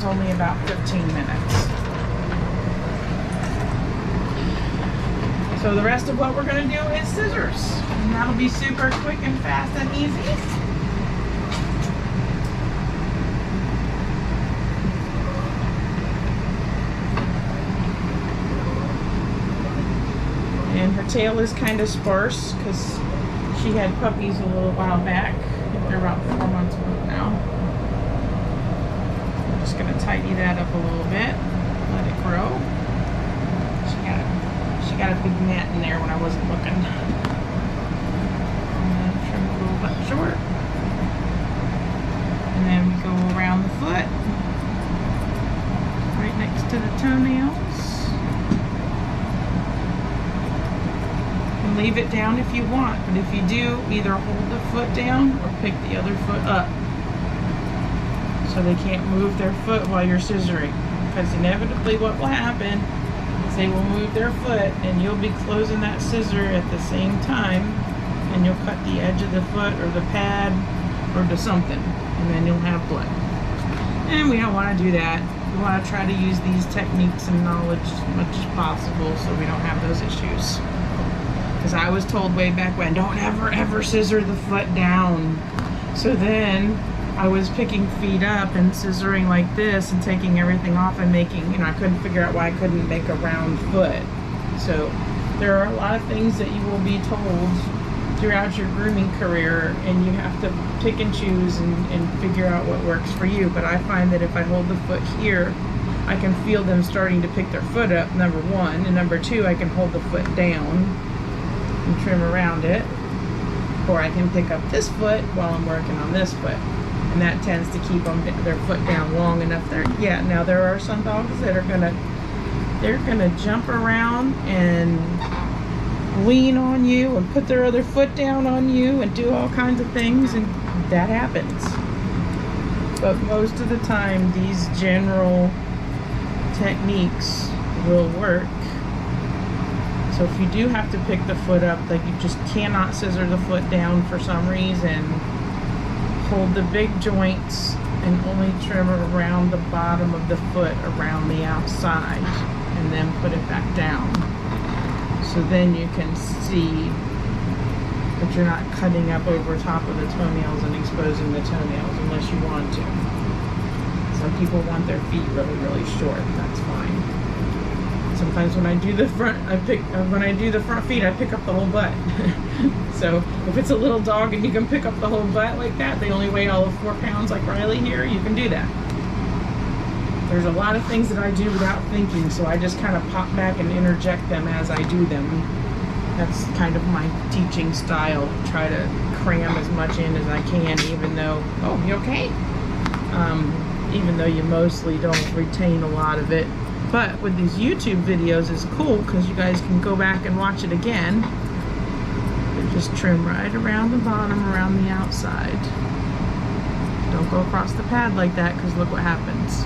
only about 15 minutes. So the rest of what we're going to do is scissors. And that'll be super quick and fast and easy. And her tail is kind of sparse because she had puppies a little while back. I think they're about 4 months old now. I'm just going to tidy that up a little bit. Let it grow. She got a big mat in there when I wasn't looking. And trim a little bit short. And then we go around the foot. Right next to the toenails. And leave it down if you want. But if you do, either hold the foot down or pick the other foot up. So they can't move their foot while you're scissoring. Because inevitably what will happen, they will move their foot and you'll be closing that scissor at the same time, and you'll cut the edge of the foot or the pad or to something, and then you'll have blood. And we don't want to do that. We want to try to use these techniques and knowledge as much as possible so we don't have those issues. Because I was told way back when, don't ever scissor the foot down. So then I was picking feet up and scissoring like this and taking everything off and making, you know, I couldn't figure out why I couldn't make a round foot. So there are a lot of things that you will be told throughout your grooming career, and you have to pick and choose and figure out what works for you. But I find that if I hold the foot here, I can feel them starting to pick their foot up, number one, and number two, I can hold the foot down and trim around it, or I can pick up this foot while I'm working on this foot. And that tends to keep them, their foot down long enough. Yeah, now there are some dogs that are gonna jump around and lean on you and put their other foot down on you and do all kinds of things, and that happens. But most of the time, these general techniques will work. So if you do have to pick the foot up, like you just cannot scissor the foot down for some reason, hold the big joints and only trim around the bottom of the foot around the outside, and then put it back down. So then you can see that you're not cutting up over top of the toenails and exposing the toenails unless you want to. Some people want their feet really short. That's fine. Sometimes when I do the front, when I do the front feet, I pick up the whole butt. So if it's a little dog and you can pick up the whole butt like that, they only weigh all of 4 pounds like Riley here, you can do that. There's a lot of things that I do without thinking, so I just kind of pop back and interject them as I do them. That's kind of my teaching style. Try to cram as much in as I can, even though, oh, you okay? Even though you mostly don't retain a lot of it. But with these YouTube videos, it's cool because you guys can go back and watch it again. You just trim right around the bottom, around the outside. Don't go across the pad like that, because look what happens.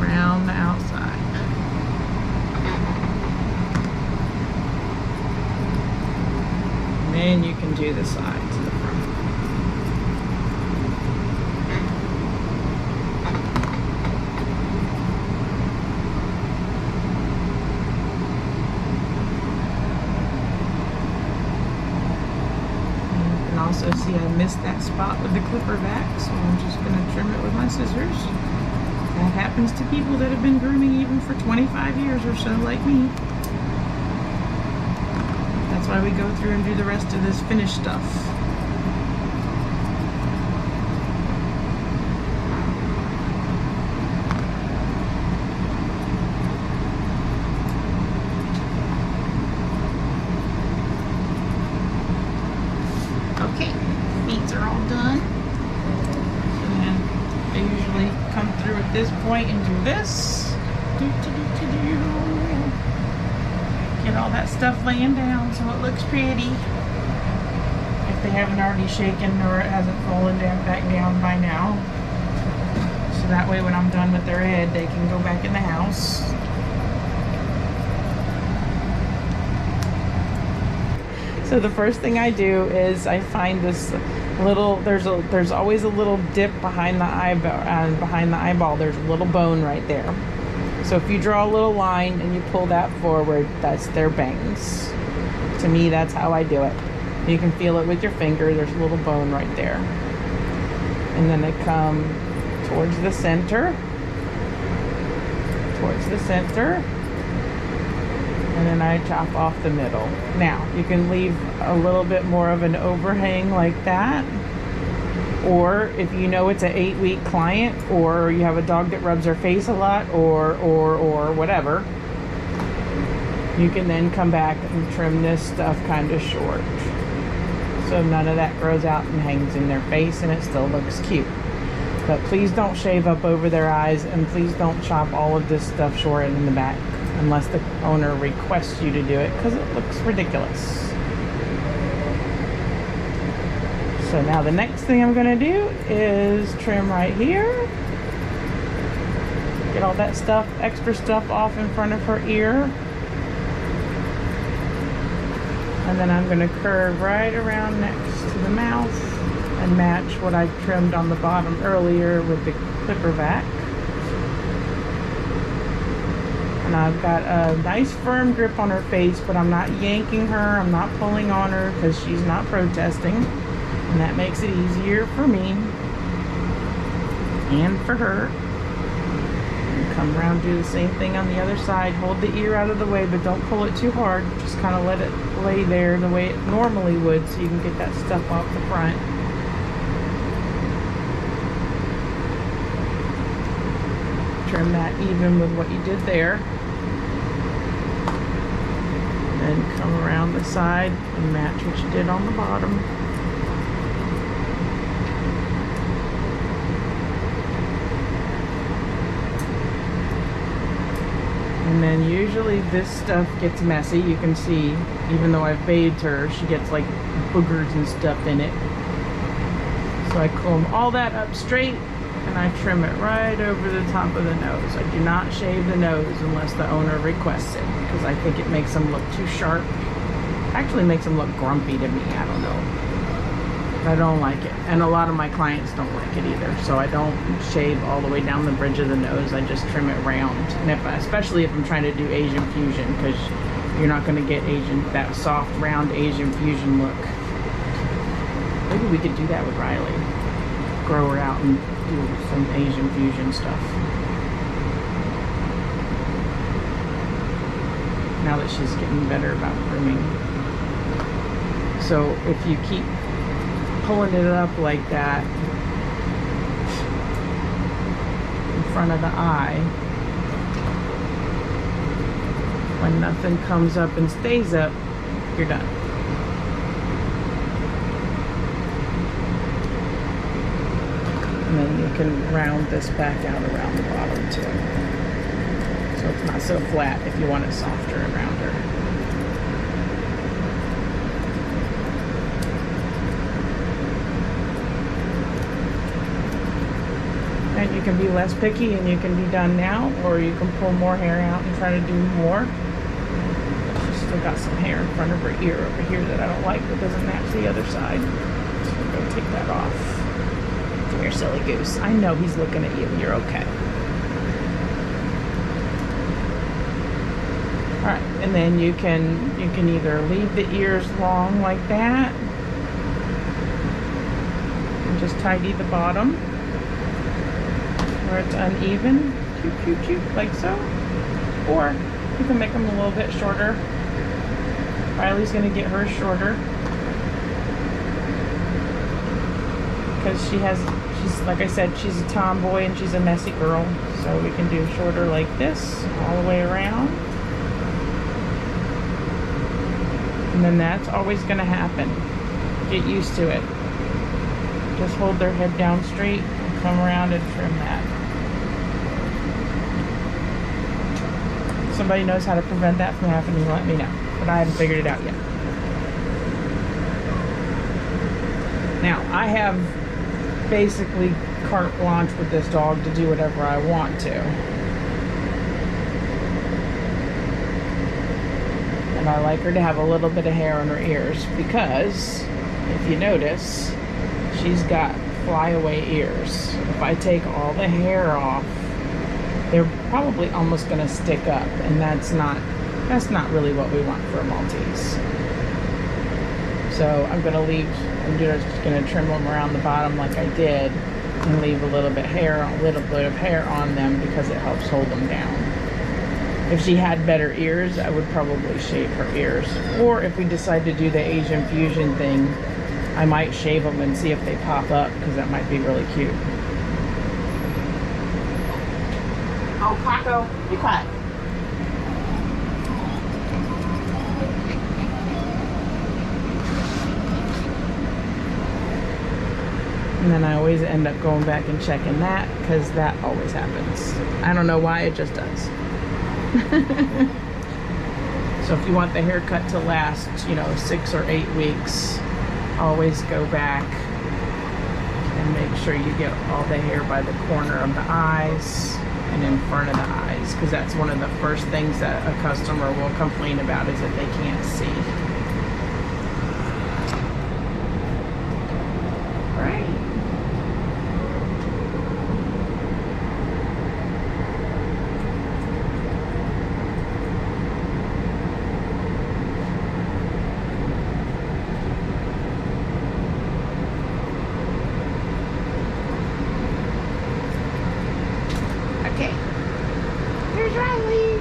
Around the outside. And then you can do the sides of the front. Also see I missed that spot with the clipper back, so I'm just going to trim it with my scissors. That happens to people that have been grooming even for 25 years or so, like me. That's why we go through and do the rest of this finished stuff. Okay, feet are all done. And I usually come through at this point and do this. Get all that stuff laying down so it looks pretty. If they haven't already shaken or it hasn't fallen down back down by now. So that way when I'm done with their head, they can go back in the house. So the first thing I do is I find this little, there's always a little dip behind the eyeball, and behind the eyeball there's a little bone right there. So if you draw a little line and you pull that forward, that's their bangs. To me, that's how I do it. You can feel it with your finger. There's a little bone right there. And then they come towards the center. Towards the center. And then I chop off the middle. Now, you can leave a little bit more of an overhang like that. Or if you know it's an 8-week client, or you have a dog that rubs their face a lot, or whatever, you can then come back and trim this stuff kind of short. So none of that grows out and hangs in their face and it still looks cute. But please don't shave up over their eyes, and please don't chop all of this stuff short in the back unless the owner requests you to do it, because it looks ridiculous. So now the next thing I'm going to do is trim right here. Get all that stuff, extra stuff off in front of her ear. And then I'm going to curve right around next to the mouth and match what I trimmed on the bottom earlier with the clipper vac. And I've got a nice firm grip on her face, but I'm not yanking her, I'm not pulling on her, because she's not protesting. And that makes it easier for me and for her. And come around, do the same thing on the other side. Hold the ear out of the way, but don't pull it too hard. Just kind of let it lay there the way it normally would, so you can get that stuff off the front. Trim that even with what you did there. Then come around the side and match what you did on the bottom. And then usually this stuff gets messy. You can see, even though I've bathed her, she gets like boogers and stuff in it. So I comb all that up straight and I trim it right over the top of the nose. I do not shave the nose unless the owner requests it, because I think it makes them look too sharp. Actually makes them look grumpy to me. I don't know. I don't like it, and a lot of my clients don't like it either. So I don't shave all the way down the bridge of the nose. I just trim it round, and especially if I'm trying to do Asian fusion, because you're not going to get that soft round Asian fusion look. Maybe we could do that with Riley. Grow her out and do some Asian fusion stuff. Now that she's getting better about grooming. So if you keep pulling it up like that in front of the eye, when nothing comes up and stays up, you're done. And then you can round this back out around the bottom too, so it's not so flat if you want it softer and rounder. And you can be less picky and you can be done now, or you can pull more hair out and try to do more. She's still got some hair in front of her ear over here that I don't like, that doesn't match the other side. So I'm going to take that off. Come here, silly goose. I know he's looking at you. You're okay. Alright, and then you can either leave the ears long like that and just tidy the bottom where it's uneven, like so, or you can make them a little bit shorter. Riley's going to get hers shorter because she's like I said, she's a tomboy and she's a messy girl, so we can do shorter like this all the way around. And then that's always going to happen. Get used to it. Just hold their head down straight and come around and trim that. If somebody knows how to prevent that from happening, let me know. But I haven't figured it out yet. Now, I have basically carte blanche with this dog to do whatever I want to. And I like her to have a little bit of hair on her ears because, if you notice, she's got flyaway ears. If I take all the hair off, they're probably almost going to stick up, and that's not really what we want for a Maltese. So I'm just going to trim them around the bottom like I did, and leave a little bit of hair on them because it helps hold them down. If she had better ears, I would probably shave her ears. Or if we decide to do the Asian fusion thing, I might shave them and see if they pop up, because that might be really cute. Oh, Paco, be quiet. And then I always end up going back and checking that, because that always happens. I don't know why, it just does. So if you want the haircut to last, 6 or 8 weeks, always go back and make sure you get all the hair by the corner of the eyes and in front of the eyes, because that's one of the first things that a customer will complain about, is that they can't see. Right. Okay, here's Riley.